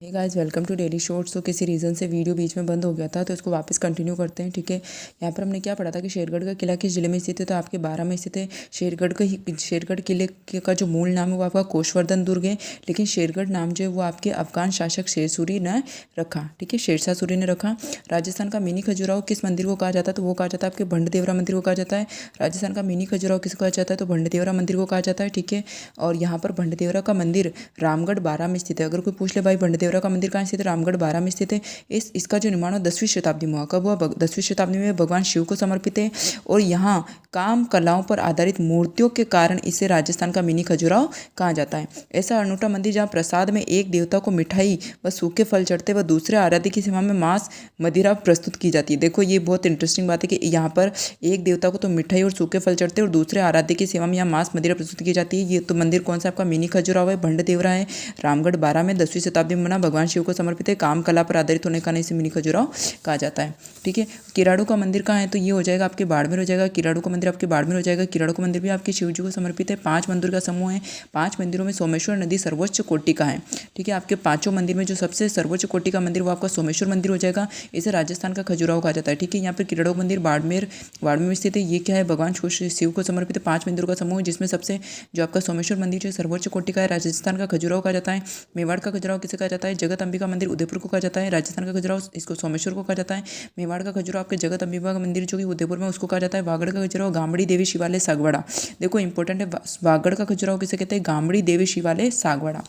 Hey guys, welcome to daily shorts. तो किसी reason से वीडियो बीच में बंद हो गया था, तो इसको वापस कंटिन्यू करते हैं। ठीक है, यहाँ पर हमने क्या पढ़ा था कि शेरगढ़ का किला किस जिले में स्थित है, तो आपके 12 में स्थित है। शेरगढ़ किले का जो मूल नाम है वो आपका कोषवर्धन दुर्ग है, लेकिन शेरगढ़ नाम जो है वो आपके अफगान शासक शेरसूरी ने रखा। ठीक है, शेरशाह सूरी ने रखा। राजस्थान का मिनी खजुराहो किस मंदिर को कहा जाता है, तो वो कहा जाता है आपके भंडदेवरा मंदिर को कहा जाता है। राजस्थान का मिनी खजुराहो किसको कहा जाता है, तो भंडदेवरा मंदिर को कहा जाता है। ठीक है, और यहाँ पर भंडदेवरा का मंदिर रामगढ़ 12 में स्थित है। अगर कोई पूछ ले भाई भंडदेवरा का मंदिर कहाँ स्थित है, रामगढ़ 12 में स्थित है। इसका जो निर्माण 10वीं शताब्दी में हुआ। कब हुआ, 10वीं शताब्दी में। भगवान शिव को समर्पित है और यहाँ काम कलाओं पर आधारित मूर्तियों के कारण इसे राजस्थान का मिनी खजुराहो कहा जाता है। ऐसा अनूठा मंदिर जहाँ प्रसाद में एक देवता को मिठाई व सूखे फल चढ़ते व दूसरे आराध्य की सेवा में मांस मदिरा प्रस्तुत की जाती है। देखो ये बहुत इंटरेस्टिंग बात है कि यहाँ पर एक देवता को तो मिठाई और सूखे फल चढ़ते और दूसरे आराध्य की सेवा में यहाँ मांस मदिरा प्रस्तुत की जाती है। ये तो मंदिर कौन सा आपका मिनी खजुराहो है, भंडदेवरा है, रामगढ़ 12 में 10वीं शताब्दी में बना, भगवान शिव को समर्पित है, काम कला पर आधारित होने का कारण इसे मिनी खजुराहो कहा जाता है। ठीक है, किराड़ू का मंदिर कहाँ है, तो ये हो जाएगा आपके बाड़मेर हो जाएगा। किराड़ू का मंदिर आपके बाड़मेर हो जाएगा। किराड़ू का मंदिर भी आपके शिव जी को समर्पित है। 5 मंदिर का समूह है। 5 मंदिरों में सोमेश्वर नदी सर्वोच्च कोटि का है। ठीक है, आपके 5 मंदिर में जो सबसे सर्वोच्च कोटि का मंदिर वो आपका सोमेश्वर मंदिर हो जाएगा। इसे राजस्थान का खजुराहो कहा जाता है। ठीक है, यहाँ पर किराड़ू मंदिर बाड़मेर में स्थित है। ये क्या है, भगवान शिव को समर्पित है। 5 मंदिरों का समूह है, जिसमें सबसे जो आपका सोमेश्वर मंदिर जो सर्वोच्च कोटि का है, राजस्थान का खजुराहो कहा जाता है। मेवाड़ का खजुराहो किसे कहा जाता है, जगत अंबिका मंदिर उदयपुर को कहा जाता है। राजस्थान का खजुराहो इसको सोमेश्वर को कहा जाता है। मेवाड़ का खजुराहो आपके जगत अंबिका मंदिर जो कि उदयपुर में उसको कहा जाता है। वागड़ का खजुराहो गामड़ी देवी शिवालय सागवाड़ा। देखो इंपॉर्टेंट है, वागड़ का खजुराहो किसे कहते हैं, गामड़ी देवी शिवालय सागवाड़ा।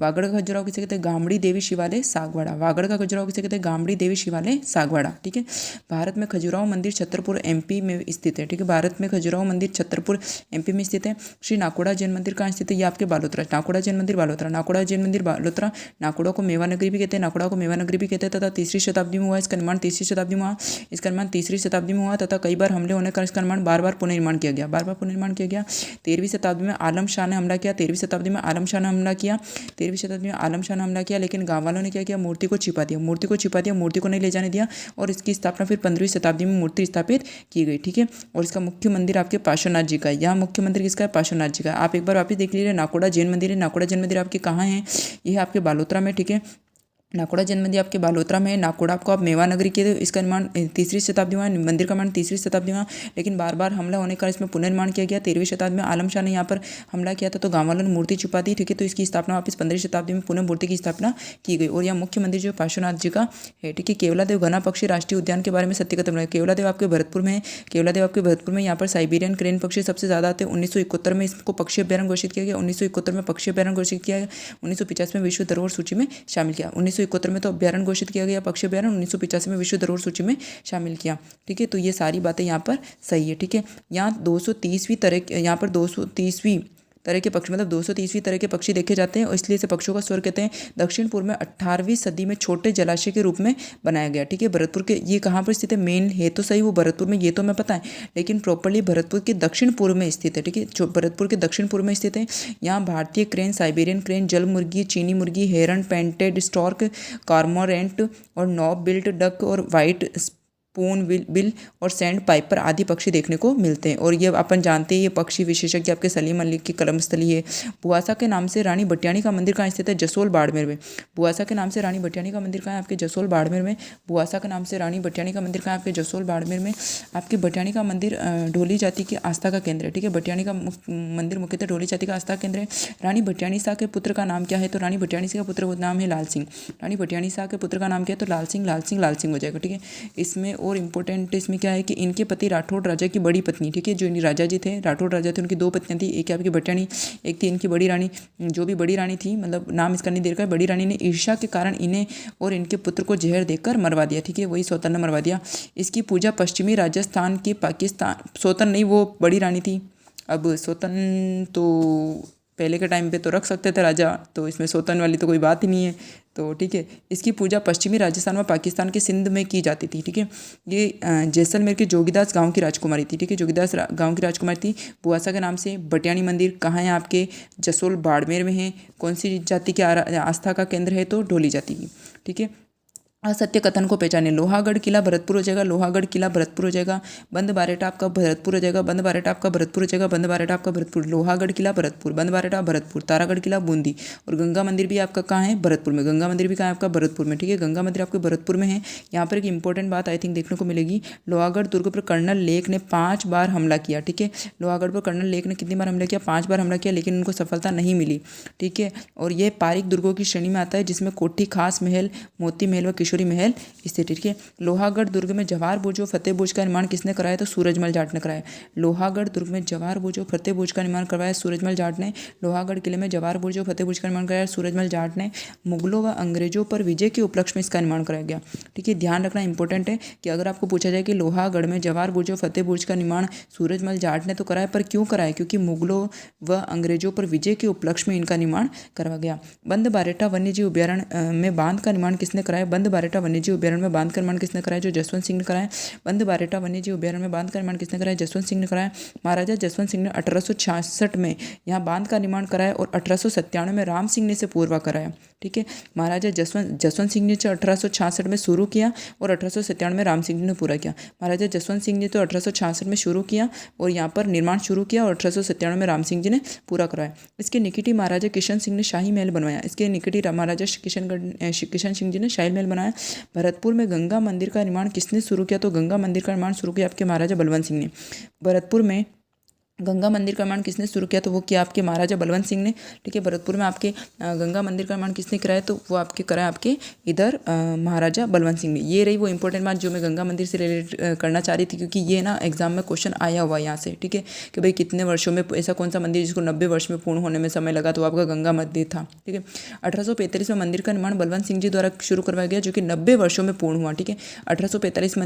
वागड़ का खजुराहो किसे कहते हैं, गामड़ी देवी शिवालय सागवाड़ा। वागड़ का खजुराहो किसे कहते हैं, गामड़ी देवी शिवालय सागवाड़ा। ठीक है, भारत में खजुराहो मंदिर छतरपुर एमपी में स्थित है। ठीक है, भारत में खजुराहो मंदिर छतरपुर एमपी में स्थित है। श्री नाकोड़ा जैन मंदिर कहाँ स्थित है, ये आपके बालोतरा। नाकोड़ा जैन मंदिर बालोतरा। नाकोड़ा जैन मंदिर बालोतरा। नाकोड़ा को मेवा नगरी भी कहते हैं, नाकोड़ा को मेवा नगरी भी कहते हैं, तथा तीसरी शताब्दी में हुआ। इसका निर्माण तीसरी शताब्दी में हुआ। इसका निर्माण तीसरी शताब्दी में हुआ तथा कई बार हमले होने का इसका निर्माण बार बार पुनर्निर्माण किया गया। बार बार पुनर्निर्माण किया गया। 13वीं शताब्दी में आलम शाह ने हमला किया। 13वीं शताब्दी में आलम शाह ने हमला किया। 13वीं शताब्दी में आलम शाह ने हमला किया, लेकिन गाँव वालों ने क्या किया, मूर्ति को छिपा दिया। मूर्ति को छिपा दिया, मूर्ति को नहीं ले जाने दिया और इसकी स्थापना फिर 15वीं शताब्दी में मूर्ति स्थापित की गई। ठीक है, और इसका मुख्य मंदिर आपके पार्श्वनाथ जी का है। यहाँ मुख्य मंदिर किसका है, पार्श्वनाथ जी का। आप एक बार वापिस देख लीजिए, नाकोड़ा जैन मंदिर है। नाकोड़ा जैन मंदिर आपके कहाँ है, ये है आपके बालोतरा में। ठीक है, नाकोड़ा जैन मंदिर आपके बालोतरा में है। नाकोड़ा आपको आप मेवा नगरी के, इसका निर्माण तीसरी शताब्दी में, मंदिर का निर्माण तीसरी शताब्दी में, लेकिन बार बार हमला होने का इसमें पुनर्निर्माण किया गया। 13वीं शताब्दी में आलम शाह ने यहाँ पर हमला किया था, तो गाँव वालों ने मूर्ति छुपा दी। ठीक है, तो इसकी स्थापना वापस 15वीं शताब्दी में पुनः मूर्ति की स्थापना की गई। और यहाँ मुख्य मंदिर जो पार्श्वनाथ जी का है। ठीक है, केवलादेव घना पक्षी राष्ट्रीय उद्यान के बारे में सत्य कथन है। केवलादेव आपके भरतपुर में है। केवलादेव आपके भरतपुर में। यहाँ पर साइबेरियन क्रेन पक्षी सबसे ज़्यादा आते हैं। 1971 में इसको पक्षी अभ्यारण्य घोषित किया गया। 1971 में पक्षी अभ्यारण्य घोषित किया गया। 1950 में विश्व धरोहर सूची में शामिल किया। 1971 में तो अभ्यारण्य घोषित किया गया, पक्षी अभ्यारण्य। 1985 में विश्व धरोहर सूची में शामिल किया। ठीक है, तो ये सारी बातें यहाँ पर सही है। ठीक है, यहाँ 230वीं तरह, यहाँ पर 230वीं तरह के पक्षी, मतलब 230वीं तरह के पक्षी देखे जाते हैं और इसलिए इसे पक्षियों का स्वर्ग कहते हैं। दक्षिण पूर्व में 18वीं सदी में छोटे जलाशय के रूप में बनाया गया। ठीक है, भरतपुर के, ये कहाँ पर स्थित है, मेन है तो सही वो भरतपुर में, ये तो मैं पता है, लेकिन प्रॉपर्ली भरतपुर के दक्षिण पूर्व में स्थित है। ठीक है, जो भरतपुर के दक्षिण पूर्व में स्थित है। यहाँ भारतीय क्रेन, साइबेरियन क्रेन, जल मुर्गी, चीनी मुर्गी, हेरन, पेंटेड स्टॉर्क, कॉर्मोरेंट और नॉब बिल्ट डक और व्हाइट पून बिल और सैंड पाइपर आदि पक्षी देखने को मिलते हैं। और ये अपन जानते हैं, ये पक्षी विशेषज्ञ आपके सलीम अली की कलम स्थली है। बुआसा के नाम से रानी भटियाणी का मंदिर कहाँ स्थित है, जसोल बाड़मेर में। बुआसा के नाम से रानी भटियाणी का मंदिर कहाँ है, आपके जसोल बाड़मेर में। बुआसा के नाम से रानी भटियाणी का मंदिर कहाँ है, आपके जसोल बाड़मेर में। आपके भटियाणी का मंदिर ढोली जाति की आस्था का केंद्र है। ठीक है, भटियाणी का मंदिर मुख्यतः ढोली जाति का आस्था केंद्र है। रानी भटियाणी शाह के पुत्र का नाम क्या है, तो रानी भटियाणी शाह का पुत्र का नाम है लाल सिंह। रानी भटियाणी शाह के पुत्र का नाम क्या है, तो लाल सिंह, लाल सिंह, लाल सिंह हो जाएगा। ठीक है, इसमें और इम्पोर्टेंट इसमें क्या है कि इनके पति राठौड़ राजा की बड़ी पत्नी, ठीक है, जो राजा जी थे, राठौड़ राजा थे, उनकी 2 पत्नियां थी। एक आपकी भटियाणी, एक थी इनकी बड़ी रानी। जो भी बड़ी रानी थी, मतलब नाम इसका नहीं दे रखा है, बड़ी रानी ने ईर्ष्या के कारण इन्हें और इनके पुत्र को जहर देकर मरवा दिया। ठीक है, वही सोतन ने मरवा दिया। इसकी पूजा पश्चिमी राजस्थान के पाकिस्तान, सोतन नहीं, वो बड़ी रानी थी। अब सोतन तो पहले के टाइम पे तो रख सकते थे राजा, तो इसमें सोतन वाली तो कोई बात ही नहीं है। तो ठीक है, इसकी पूजा पश्चिमी राजस्थान में पाकिस्तान के सिंध में की जाती थी। ठीक है, ये जैसलमेर के जोगीदास गांव की राजकुमारी थी। ठीक है, जोगीदास गांव की राजकुमारी थी, बुआसा के नाम से। भटियाणी मंदिर कहाँ है, आपके जसोल बाड़मेर में है। कौन सी जाति की आस्था का केंद्र है, तो ढोली जाति की। ठीक है, असत्य कथन को पहचाने। लोहागढ़ किला भरतपुर हो जाएगा, लोहागढ़ किला भरतपुर हो जाएगा। बंद बारेटा आपका भरतपुर हो जाएगा, बंद बारेटा आपका भरतपुर हो जाएगा, बंद बारेटा आपका भरतपुर। लोहागढ़ किला भरतपुर, बंद बारेटा भरतपुर। तारागढ़ किला बूंदी। और गंगा मंदिर भी आपका कहाँ है? भरतपुर में। गंगा मंदिर भी कहाँ है आपका? भरतपुर में, ठीक है। गंगा मंदिर आपके भरतपुर में है। यहाँ पर एक इंपॉर्टेंट बात आई थिंक देखने को मिलेगी, लोहागढ़ दुर्ग पर कर्नल लेक ने 5 बार हमला किया, ठीक है। लोहागढ़ पर कर्नल लेक ने कितनी बार हमला किया? 5 बार हमला किया, लेकिन उनको सफलता नहीं मिली, ठीक है। और ये पारिक दुर्गों की श्रेणी में आता है, जिसमें कोठी खास महल, मोती महल व किशोरी महल स्थित, ठीक है। लोहागढ़ दुर्ग में जवाहर बुर्ज व फतेह बुर्ज का निर्माण किसने कराया? तो सूरजमल जाट ने कराया। लोहागढ़ दुर्ग में जवाहर बुर्ज व फतेह बुर्ज का निर्माण करवाया सूरजमल जाट ने। लोहागढ़ किले में जवाहर बुर्ज व फतेह बुर्ज का निर्माण कराया सूरजमल जाट ने। मुगलों व अंग्रेजों पर विजय के उपलक्ष्य में इसका निर्माण कराया गया, ठीक है। ध्यान रखना इंपॉर्टेंट है कि अगर आपको पूछा जाए कि लोहागढ़ में जवाहर बुर्ज व फतेह बुर्ज का निर्माण सूरजमल जाट ने तो कराया, पर क्यों कराया? क्योंकि मुगलों व अंग्रेजों पर विजय के उपलक्ष्य में इनका निर्माण करवाया गया। बंद बारेटा वन्यजीव अभ्यारण्य में बांध का निर्माण किसने कराया? बंद बारेटा वन्यजीव अभ्यारण्य में बांध का निर्माण किसने कराया? जो जसवंत सिंह ने कराया। बंद बारेटा वन्यजीव अभ्यारण्य में बांध का निर्माण किसने कराया? जसवंत सिंह ने कराया। महाराजा जसवंत सिंह ने 1866 में यहाँ बांध का निर्माण कराया और 1897 में राम सिंह ने इसे पूरा कराया, ठीक है। महाराजा जसवंत सिंह ने 1866 में शुरू किया और 1897 में राम सिंह ने पूरा किया। महाराजा जसवंत सिंह ने तो 1866 में शुरू किया और यहाँ पर निर्माण शुरू किया और 1897 में राम सिंह जी ने पूरा कराया। इसके निकट ही महाराजा किशन सिंह ने शाही महल बनवाया। इसके निकट ही महाराजा किशन सिंह जी ने शाही महल बनाया। भरतपुर में गंगा मंदिर का निर्माण किसने शुरू किया? तो गंगा मंदिर का निर्माण शुरू किया आपके महाराजा बलवंत सिंह ने। भरतपुर में गंगा मंदिर का निर्माण किसने शुरू किया? तो वो किया आपके महाराजा बलवंत सिंह ने, ठीक है। भरतपुर में आपके गंगा मंदिर का निर्माण किसने कराया? तो वो आपके कराया आपके इधर महाराजा बलवंत सिंह ने। ये रही वो इंपॉर्टेंट बात जो मैं गंगा मंदिर से रिलेटेड करना चाह रही थी, क्योंकि ये ना एग्जाम में क्वेश्चन आया हुआ है यहाँ से, ठीक है, कि भाई कितने वर्षों में ऐसा कौन सा मंदिर जिसको 90 वर्ष में पूर्ण होने में समय लगा, तो आपका गंगा मंदिर था, ठीक है। 1845 में मंदिर का निर्माण बलवंत सिंह जी द्वारा शुरू करवाया गया, जो कि 90 वर्षों में पूर्ण हुआ, ठीक है। 1845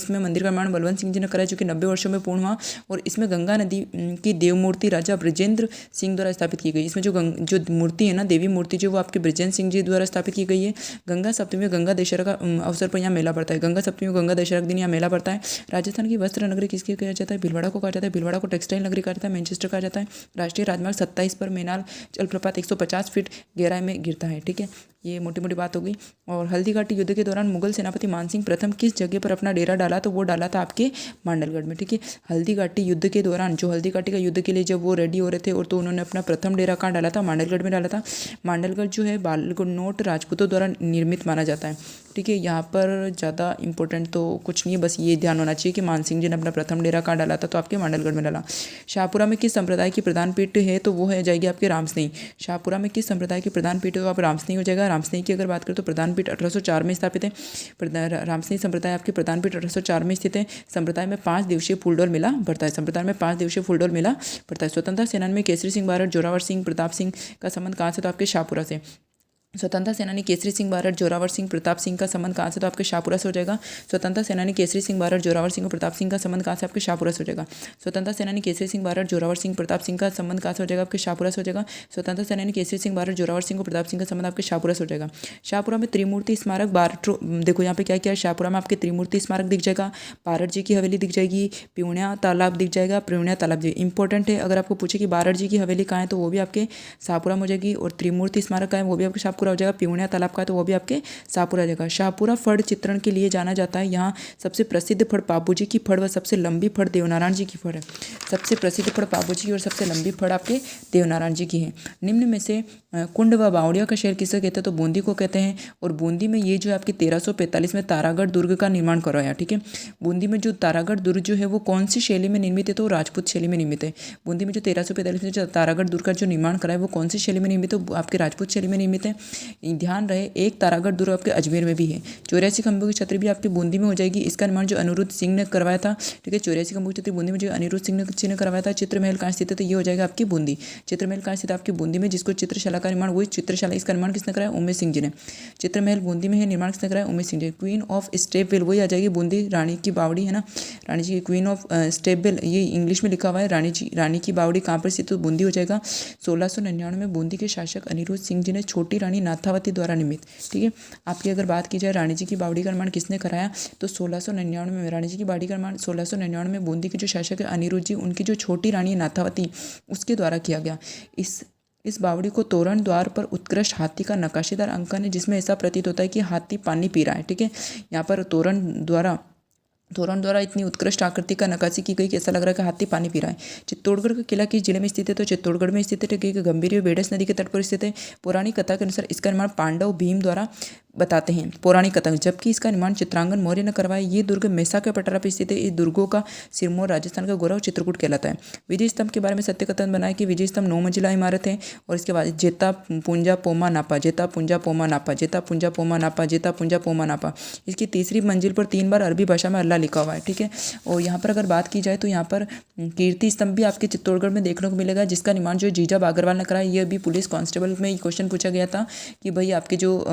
में मंदिर का निर्माण बलवंत सिंह जी ने कराया, जो कि 90 वर्षों में पूर्ण हुआ। और इसमें गंगा नदी की देव मूर्ति राजा ब्रजेंद्र सिंह द्वारा स्थापित की गई। इसमें जो मूर्ति है ना, देवी मूर्ति, जो वो आपके ब्रजेंद्र सिंह जी द्वारा स्थापित की गई है। गंगा सप्तमी में गंगा दशहरा का अवसर पर यहाँ मेला पड़ता है। गंगा सप्तमी में गंगा दशहरा के दिन यहाँ मेला पड़ता है। राजस्थान की वस्त्र नगरी किसकी कहा जाता है? भीलवाड़ा को कहा जाता है। भीलवाड़ा को टेक्सटाइल नगरी कहा जाता है। मैनचेस्टर कहा जाता है। राष्ट्रीय राजमार्ग 27 पर मेनाल जलप्रपात 150 फीट गहराई में गिरता है, ठीक है। ये मोटी मोटी बात हो गई। और हल्दी घाटी युद्ध के दौरान मुगल सेनापति मानसिंह प्रथम किस जगह पर अपना डेरा डाला? तो वो डाला था आपके मांडलगढ़ में, ठीक है। हल्दी घाटी युद्ध के दौरान, जो हल्दी घाटी का युद्ध के लिए जब वो रेडी हो रहे थे, और तो उन्होंने अपना प्रथम डेरा कहाँ डाला था? मांडलगढ़ में डाला था। मांडलगढ़ जो है बालनोट राजपूतों द्वारा निर्मित माना जाता है, ठीक है। यहाँ पर ज़्यादा इंपॉर्टेंट तो कुछ नहीं है, बस ये ध्यान होना चाहिए कि मानसिंह जी ने अपना प्रथम डेरा कहाँ डाला था? तो आपके मांडलगढ़ में डाला। शाहपुरा में किस संप्रदाय की प्रधान पीठ है? तो वो है जाएगी आपके रामस्नेही। शाहपुरा में किस संप्रदाय की प्रधान पीठ है? तो आप रामस्नेही हो जाएगा। रामस्नेही की अगर बात करें तो प्रधान पीठ 1804 में स्थापित है। रामस्नेही संप्रदाय आपके प्रधान पीठ 1804 में स्थित है। संप्रदाय में 5 दिवसीय फूलडोल मेला पड़ता है। संप्रदाय में 5 दिवसीय फूलडोल मेला पड़ता है। स्वतंत्रता सेनानी में केसरी सिंह बारड, जोरावर सिंह, प्रताप सिंह का संबंध कहाँ से? तो आपके शाहपुरा से। स्वतंत्रता सेनानी केसरी सिंह बारड, जोरावर सिंह, प्रताप सिंह का संबंध कहाँ से? तो आपके शाहपुरा से हो जाएगा। स्वतंत्रता सेनानी केसरी सिंह बारड, जोरावर सिंह और प्रताप सिंह का संबंध कहाँ से? आपके शाहपुरा से हो जाएगा। स्वतंत्रता सेनानी केसरी सिंह बारड, जोरावर सिंह, प्रताप सिंह का संबंध कहाँ से हो जाएगा? आपके शाहपुरा से हो जाएगा। स्वतंत्रता सेनानी केसरी सिंह बारड, जोरावर सिंह और प्रताप सिंह का संबंध आपके शाहपुरा से हो जाएगा। शाहपुरा में त्रिमूर्ति स्मारक देखो यहाँ पे क्या क्या है। शाहपुरा में आपके त्रिमूर्ति स्मारक दिख जाएगा, बारड जी की हवेली दिख जाएगी, पिवणिया तालाब दिख जाएगा। पिवणिया तालाब जी इंपॉर्टेंट है। अगर आपको पूछे कि बारड जी की हवेली कहाँ है, तो वो भी आपके शाहपुरा में हो जाएगी। और त्रिमूर्ति स्मारक का है, वो भी आपके शाहपुरा हो जाएगा। पिवणिया तालाब का तो वो भी आपके शाहपुरा जगह। शाहपुरा फड़ चित्रण के लिए जाना जाता है। यहाँ सबसे प्रसिद्ध फड़ बाबूजी की फड़ व सबसे लंबी फड़ देवनारायण जी की फड़ है। सबसे प्रसिद्ध फड़ बाबूजी और सबसे लंबी फड़ आपके देवनारायण जी की है। निम्न में से कुंड व बावड़िया का शहर किसे कहते हैं? तो बूंदी को कहते हैं। और बूंदी में ये जो है आपके 1345 में तारागढ़ दुर्ग का निर्माण करवाया, ठीक है। बूंदी में जो तारागढ़ दुर्ग जो है वो कौन सी शैली में निर्मित है? तो राजपूत शैली में निर्मित है। बूंदी में जो 1345 में जो तारागढ़ दुर्ग का जो निर्माण कराया वो कौन सी शैली में निर्मित है? आपके राजपूत शैली में निर्मित है। ध्यान रहे, एक तारागढ़ दुर्ग आपके अजमेर में भी है। 84 खंभों की छतरी भी आपकी बूंदी में हो जाएगी। इसका निर्माण जो अनिरुद्ध सिंह ने करवाया था, ठीक है। 84 खंभों की छतरी बूंदी में जो अनिरुद्ध सिंह ने करवाया था। चित्रमहल कहाँ स्थित है? तो ये हो जाएगा आपकी बूंदी। चित्रमहल कहाँ स्थित है? आपकी बूंदी में। जिसको चित्रशाला का निर्माण, वही चित्रशाला, इसका निर्माण किसने कराया? उमेश सिंह जी ने। चित्रमहल बूंदी में है, निर्माण किसने कराया? Umesh Singh ji. Queen of stepwell वही आ जाएगी बूंदी, रानी की बावड़ी है ना, रानी जी की क्वीन ऑफ स्टेपवेल, ये इंग्लिश में लिखा हुआ है। रानी की बावड़ी कहाँ पर स्थित? तो बूंदी हो जाएगा। 1699 में बूंदी के शासक अनिरुद्ध सिंह जी ने छोटी रानी नाथावती द्वारा निर्मित, ठीक है। आपकी अगर बात की जाए रानी जी की बावड़ी का निर्माण किसने कराया? तो 1699 में रानी जी की बावड़ी का निर्माण 1699 में बूंदी के जो शासक है अनिरुद्ध जी, उनकी जो छोटी रानी नाथावती, उसके द्वारा किया गया। इस बावड़ी को तोरण द्वार पर उत्कृष्ट हाथी का नक्काशीदार अंकन है, जिसमें ऐसा प्रतीत होता है कि हाथी पानी पी रहा है। ठीक है, यहाँ पर तोरण द्वारा इतनी उत्कृष्ट आकृति का नक्काशी की गई कि ऐसा लग रहा है कि हाथी पानी पी रहा है। चित्तौड़गढ़ का किला किस जिले में स्थित है? तो चित्तौड़गढ़ में स्थित है। ठीक है, गंभीर बेडस नदी के तट पर स्थित है। पौराणिक कथा के अनुसार इसका निर्माण पांडव भीम द्वारा बताते हैं पौराणिक कथा, जबकि इसका निर्माण चित्रांगन मौर्य ने करवाया। ये दुर्ग मेसा के पटरा पर स्थित है। इस दुर्गों का सिरमौर राजस्थान का गौरव चित्रकूट कहलाता है। विजय स्तंभ के बारे में सत्य कथन बनाया कि विजय स्तंभ 9 मंजिला इमारत है और इसके बाद जेता पुंजा पोमा नापा, जेता पुंजा पोमा नापा, जेता पुंजा पोमा नापा, जेता पुंजा पोमा नापा। इसकी तीसरी मंजिल पर 3 बार अरबी भाषा में अल्लाह लिखा हुआ है। ठीक है, और यहाँ पर अगर बात की जाए तो यहाँ पर कीर्ति स्तंभ भी आपके चित्तौड़गढ़ में देखने को मिलेगा, जिसका निर्माण जो जीजा बागरवाल ने कराया। ये अभी पुलिस कांस्टेबल में क्वेश्चन पूछा गया था कि भाई आपके जो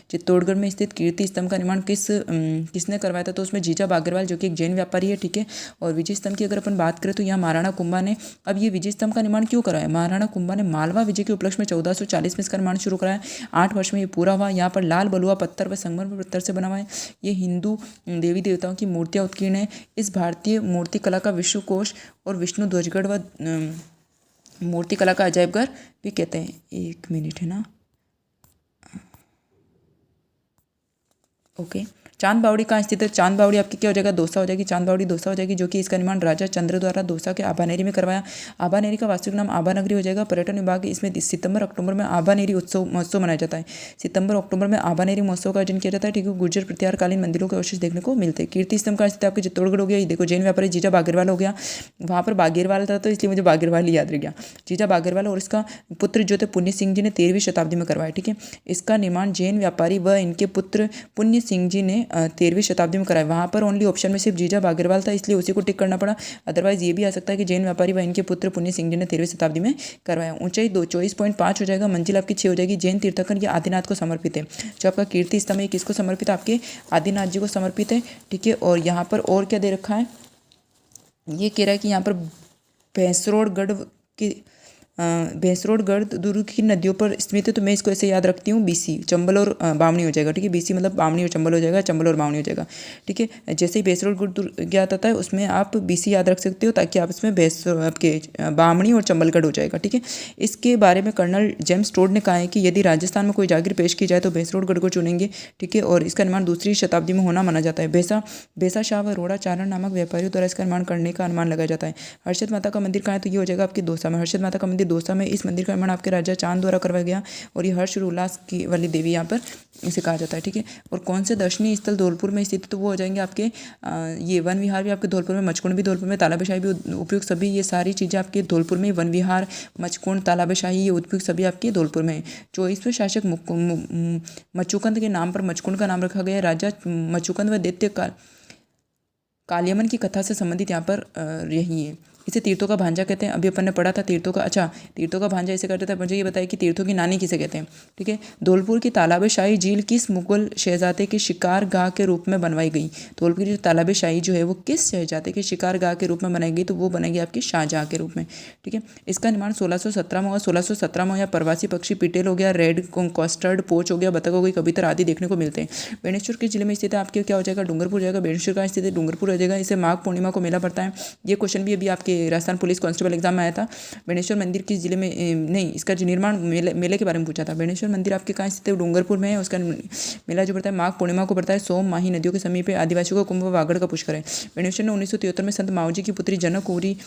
चित्तौड़गढ़ में स्थित कीर्ति स्तंभ का निर्माण किसने करवाया था? तो उसमें जीजा बागरवाल जो कि एक जैन व्यापारी है। ठीक है, और विजय स्तंभ की अगर अपन बात करें तो यहाँ महाराणा कुंभा ने, अब ये विजय स्तंभ का निर्माण क्यों कराया? महाराणा कुंभा ने मालवा विजय के उपलक्ष्य में 1440 में इसका निर्माण शुरू कराया। 8 वर्ष में ये पूरा हुआ। यहाँ पर लाल बलुआ पत्थर व संगमरमर पत्थर से बना हुआ है। ये हिंदू देवी देवताओं की मूर्तियाँ उत्कीर्ण है। इस भारतीय मूर्ति कला का विश्वकोश और विष्णु ध्वजगढ़ व मूर्ति कला का अजायबघर भी कहते हैं। 1 मिनट है ना, ओके। चांद बावड़ी कहाँ स्थित है? चांद बावड़ी आपकी क्या हो जाएगा? दौसा हो जाएगी। चांद बावड़ी दौसा हो जाएगी, जो कि इसका निर्माण राजा चंद्र द्वारा दौसा के आभानेरी में करवाया। आभानेरी का वास्तविक नाम आभा नगरी हो जाएगा। पर्यटन विभाग इसमें सितंबर अक्टूबर में आभानेरी महोत्सव मनाया जाता है। सितंबर अक्टूबर में आभानेरी महोत्सव का आयोजन किया जाता है। ठीक है, गुर्जर प्रत्यारकालीन मंदिरों के अवशेष देखने को मिलते हैं। कीर्ति स्तंभ कहाँ स्थित है? आपके चित्तौड़गढ़ हो गया। ये देखो जैन व्यापारी जीजा बागरवाल हो गया। वहाँ पर बागेरवाल था तो इसलिए मुझे बागेरवाल ही याद रह गया। जीजा बागरवाल और इसका पुत्र जो थे पुण्य सिंह जी ने 13वीं शताब्दी में करवाया। ठीक है, इसका निर्माण जैन व्यापारी व इनके पुत्र पुण्य सिंह जी ने 13वीं शताब्दी में कराया। वहाँ पर ओनली ऑप्शन में सिर्फ जीजा बागरवाल था, इसलिए उसी को टिक करना पड़ा। अदरवाइज ये भी आ सकता है कि जैन व्यापारी व इनके पुत्र पुण्य सिंह जी ने 13वीं शताब्दी में करवाया। ऊंचाई 24.5 हो जाएगा। मंजिल आपकी 6 हो जाएगी। जैन तीर्थंकर ये आदिनाथ को समर्पित है। जो आपका कीर्ति स्तंभ है किसको समर्पित है? आपके आदिनाथ जी को समर्पित है। ठीक है, और यहाँ पर और क्या दे रखा है? ये कह रहा है कि यहाँ पर भैंसरोडगढ़ दुर्ग की नदियों पर स्थित है। तो मैं इसको ऐसे याद रखती हूँ, बीसी चंबल और बामणी हो जाएगा। ठीक है, बीसी मतलब बामणी और चंबल हो जाएगा, चंबल और बामणी हो जाएगा। ठीक है, जैसे ही भैंसरोडगढ़ दुर्ग याद आता है उसमें आप बीसी याद रख सकते हो, ताकि आप इसमें आपके बामणी और चंबलगढ़ हो जाएगा। ठीक है, इसके बारे में कर्नल जेम्स टोड ने कहा है कि यदि राजस्थान में कोई जागीर पेश की जाए तो भैंसरोडगढ़ को चुनेंगे। ठीक है, और इसका निर्माण 2री शताब्दी में होना माना जाता है। भैंसा शाह व रोड़ा चारण नामक व्यापारियों द्वारा इसका निर्माण करने का अनुमान लगाया जाता है। हर्षद माता का मंदिर कहाँ है? तो ये हो जाएगा आपके दौसा में। हर्षद माता का मंदिर दौसा में। इस मंदिर का निर्माण आपके राजा चांद द्वारा करवाया गया और ये हर्ष और उल्लास की वाली देवी यहाँ पर इसे कहा जाता है। ठीक है, और कौन से दर्शनीय स्थल धौलपुर में स्थित है? तो वो हो जाएंगे आपके ये वन विहार भी आपके धौलपुर में, मचकुंड भी धौलपुर में, तालाबशाही भी उपयुक्त सभी ये सारी चीज़ें आपके धौलपुर में। वन विहार, मचकुंड, तालाबशाही ये उपयुक्त सभी आपके धौलपुर में है। 24वें शासक मचुकंद के नाम पर मचकुंड का नाम रखा गया है। राजा मचुकंद व दैत्य कालियमन की कथा से संबंधित यहाँ पर यही है। इसे तीर्थों का भांजा कहते हैं। अभी अपन ने पढ़ा था तीर्थों का भांजा इसे कहते थे। मुझे ये बताया कि तीर्थों की नानी किसे कहते हैं। ठीक है, धौलपुर की तालाबशाही झील किस मुगल शहजादे के शिकार गाह के रूप में बनवाई गई? धौलपुर की जो तालाबशाही जो है वो किस शहजादे के शिकार गाह के रूप में बनाई गई? तो वो बनेगी आपकी शाहजहाँ के रूप में। ठीक है, इसका निर्माण 1617 में हुआ। 1617 में यहाँ प्रवासी पक्षी पिटेल हो गया, रेड कॉस्टर्ड पोच हो गया, बतख हो गई, कबूतर आदि देखने को मिलते हैं। बेणेश्वर के जिले में स्थित है आपके क्या हो जाएगा? डूंगरपुर जाएगा। बेणेश्वर कहाँ स्थित है? डूंगरपुर हो जाएगा। इसे माघ पूर्णिमा को मेला पड़ता है। ये क्वेश्चन भी अभी आपके राजस्थान पुलिस कांस्टेबल एग्जाम में आया था। बेणेश्वर मंदिर किस जिले में नहीं, इसका जो निर्माण मेले के बारे में पूछा था। बेणेश्वर मंदिर आपके कहाँ स्थित है? डूंगरपुर में है। उसका मेला जो पड़ता है माघ पूर्णिमा को पड़ता है। सोम माही नदियों के समीप है। आदिवासियों का कुंभ वागड़ का पुष्कर है। बेणेश्वर ने 1973 में संत माऊजी की पुत्री जनकपुरी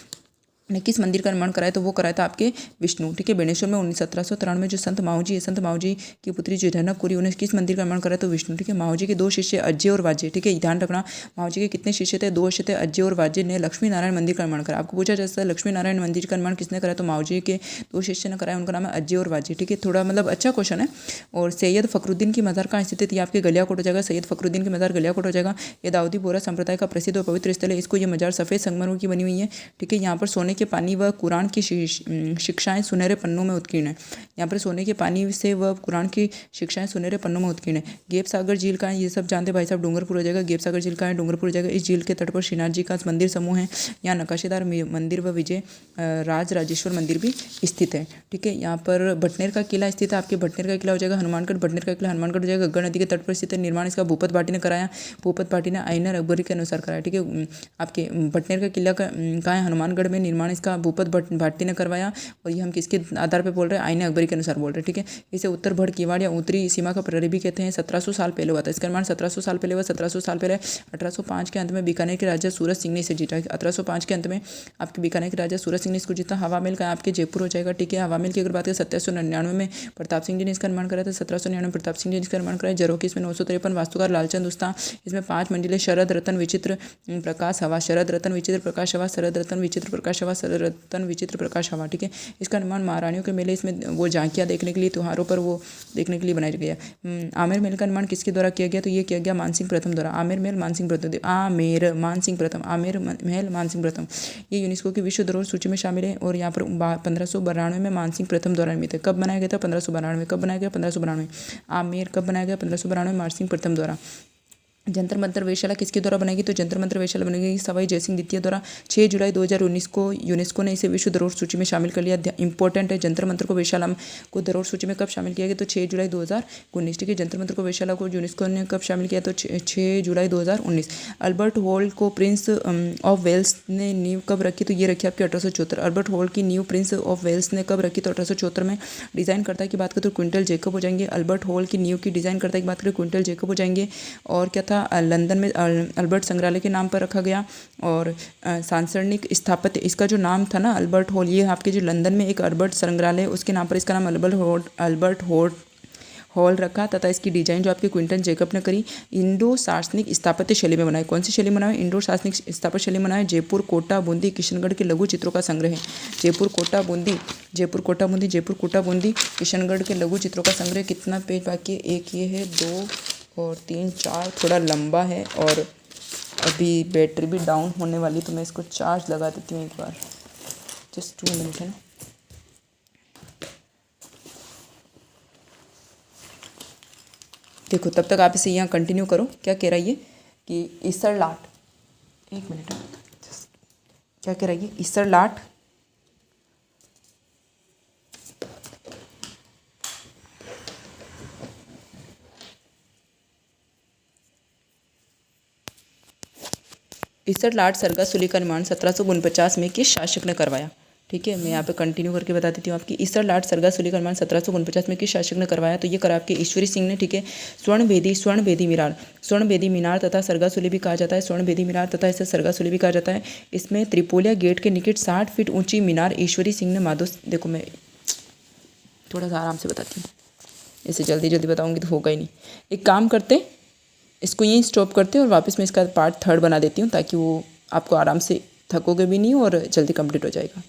ने किस मंदिर का निर्माण कराया? तो वो कराया था आपके विष्णु। ठीक है, बेणेश्वर में 1793 में जो संत माऊजी है, संत माऊजी की पुत्री जो जनकपुरी, उन्हें किस मंदिर का निर्माण कराया? तो विष्णु। ठीक है, माऊजी के 2 शिष्य अज्जय और वाज्य। ठीक है, ध्यान रखना माऊजी के कितने शिष्य थे? 2 शिष्य थे। अज्जय और वाज्य ने लक्ष्मी नारायण मंदिर का निर्माण कराया। आपको पूछा जा सकता है लक्ष्मी नारायण मंदिर का निर्माण किसने कराया? तो माऊजी के 2 शिष्य ने कराया, उनका नाम है अज्जय और वाज्य। ठीक है, थोड़ा मतलब अच्छा क्वेश्चन है। और सैयद फखरुद्दीन की मज़ार कहाँ स्थित है? ये आपके गलियाकोट हो जाएगा। सैयद फखरुद्दीन की मज़ार गलियाकोट हो जाएगा। ये दाऊदी बोहरा संप्रदाय का प्रसिद्ध और पवित्र स्थल है। इसको ये मज़ार सफ़ेद संगमरमर की बनी हुई है। ठीक है, यहाँ पर सोने के पानी व कुरान की शिक्षाएं सुनहरे पन्नों में उत्कीर्ण है। यहाँ पर सोने के पानी से व कुरान की शिक्षाएं सुनहरे पन्नों में उत्कीर्ण है। गेप सागर झील का है? ये सब जानते भाई साहब, डूंगरपुर हो जाएगा। गेप सागर झील का है? डूंगरपुर हो जाएगा। इस झील के तट पर श्रीनाथ जी का मंदिर समूह है। यहाँ नक्काशीदार मंदिर व विजय राजेश्वर मंदिर भी स्थित है। ठीक है, यहाँ पर भटनेर का किला स्थित है। आपके भटनेर का किला हो जाएगा हनुमानगढ़। भटनेर का किला हनुमानगढ़ हो जाएगा। गंगा नदी के तट पर स्थित है। निर्माण इसका भूपत भाटी ने कराया। भूपत भाटी ने आइनर अकबरी के अनुसार कराया। ठीक है, आपके भटनेर का किला कहाँ है? हनुमानगढ़ में। निर्माण निर्माण इसका भूपत भाटी ने करवाया। और ये हम किसके आधार पर बोल रहे हैं, आईने अकबरी के अनुसार बोल रहे हैं, ठीक है। इसे उत्तर भड़ किवाड़ या उत्तरी सीमा का प्रहरी भी कहते हैं। 1700 साल पहले हुआ था, इसका निर्माण 1700 साल पहले हुआ। 1700 साल पहले 1805 के अंत में बीकानेर के राजा सूरज सिंह ने इसे जीता। 1805 के अंत में आपके बीकानेर के राजा सूरज सिंह ने इसको जीता। हवा महल का आपके जयपुर हो जाएगा, ठीक है। हवा महल की अगर बात करें 1799 में प्रताप सिंह जी ने इसका निर्माण कराया था। 1799 में प्रताप सिंह जी ने इसका निर्माण कराया। झरोखी इसमें 953, वास्तुकार लालचंद उस्ता। इसमें 5 मंजिलें, शरद रतन विचित्र प्रकाश हवा, शरद रतन विचित्र प्रकाश हवा, शरद रतन विचित्र प्रकाश हवा, शरद रतन विचित्र प्रकाश हवा, ठीक है। इसका निर्माण महारानियों के मेले, इसमें वो झांकियाँ देखने के लिए, त्योहारों पर वो देखने के लिए बनाया गया। आमेर महल का निर्माण किसके द्वारा किया गया, तो ये किया गया मानसिंह प्रथम द्वारा। आमेर महल मानसिंह प्रथम, आमेर मानसिंह प्रथम, आमेर महल मानसिंह प्रथम। ये यूनेस्को की विश्व धरोहर सूची में शामिल है। और यहाँ पर 1592 में मानसिंह प्रथम द्वारा निर्मित है। कब बनाया गया था, 1592। कब बनाया गया, 1592। आमेर कब बनाया गया, 1592 में मानसिंह प्रथम द्वारा। जंतर मंतर वेधशाला किसके द्वारा बनेगी, तो जंतर मंतर वेधशाला बनेगी सवाई जयसिंह द्वितीय द्वारा। 6 जुलाई 2019 को यूनेस्को ने इसे विश्व धरोहर सूची में शामिल कर लिया। इंपॉर्टेंट है, जंतर मंतर को वेधशाला को धरोहर सूची में कब शामिल किया गया, तो 6 जुलाई 2019, ठीक है। जंतर मंतर को वेधशाला को यूनेस्को ने कब शामिल किया, तो 6 जुलाई 2019। अल्बर्ट हॉल को प्रिंस ऑफ वेल्स ने नींव कब रखी, तो ये रखी आपकी 1874। अल्बर्ट हॉल की नींव प्रिंस ऑफ वेल्स ने कब रखी, तो 1874 में। डिज़ाइन करता की बात करें तो क्विंटल जैकब हो जाएंगे। अल्बर्ट हॉल की नींव की डिज़ाइन करता की बात करें क्विंटल जैकब हो जाएंगे। और क्या था, लंदन में अल्बर्ट संग्रहालय के नाम पर रखा गया। और सांसर्निक स्थापत्य, इसका जो नाम था ना अल्बर्ट हॉल, ये आपके जो लंदन में एक अल्बर्ट संग्रहालय उसके नाम पर इसका नाम अल्बर्ट हॉल रखा। तथा इसकी डिजाइन जो आपके क्विंटन जैकब ने करी। इंडो सार्सनिक स्थापत्य शैली में बनाए। कौन सी शैली में बनाए, इंडो सार्सनिक स्थापत्य शैली में बनाए। जयपुर, कोटा, बूंदी, किशनगढ़ के लघु चित्रों का संग्रह है। जयपुर, कोटा, बूंदी, जयपुर, कोटा, बूंदी, जयपुर, कोटा, बूंदी, किशनगढ़ के लघु चित्रों का संग्रह। कितना पेज बाकी है, एक ये है, 2 और 3 4, थोड़ा लंबा है। और अभी बैटरी भी डाउन होने वाली, तो मैं इसको चार्ज लगा देती हूँ एक बार, जस्ट 2 मिनट है ना। देखो तब तक आप इसे यहाँ कंटिन्यू करो। क्या कह रहा है ये कि ईसर लाट, 1 मिनट है, क्या कह रहा है ये, ईसर लाट ईसर लाट सरगासुली का निर्माण 1749 में किस शासक ने करवाया, ठीक है। मैं यहाँ पे कंटिन्यू करके बता देती हूँ आपकी। ईसर लाट सरगासुली का निर्माण 1749 में किस शासक ने करवाया, तो ये करा आपके ईश्वरी सिंह ने, ठीक है। स्वर्णवेदी मीनार, स्वर्णवेदी मीनार तथा सरगासुली भी कहा जाता है। स्वर्णवेदी मीनार तथा इसे सरगासुली भी कहा जाता है। इसमें त्रिपोलिया गेट के निकट 60 फीट ऊंची मीनार ईश्वरी सिंह ने माधो, देखो मैं थोड़ा सा आराम से बताती हूँ, इसे जल्दी जल्दी बताऊँगी तो होगा ही नहीं। एक काम करते, इसको यहीं स्टॉप करते हैं और वापस मैं इसका पार्ट 3 बना देती हूँ, ताकि वो आपको आराम से थकोगे भी नहीं और जल्दी कंप्लीट हो जाएगा।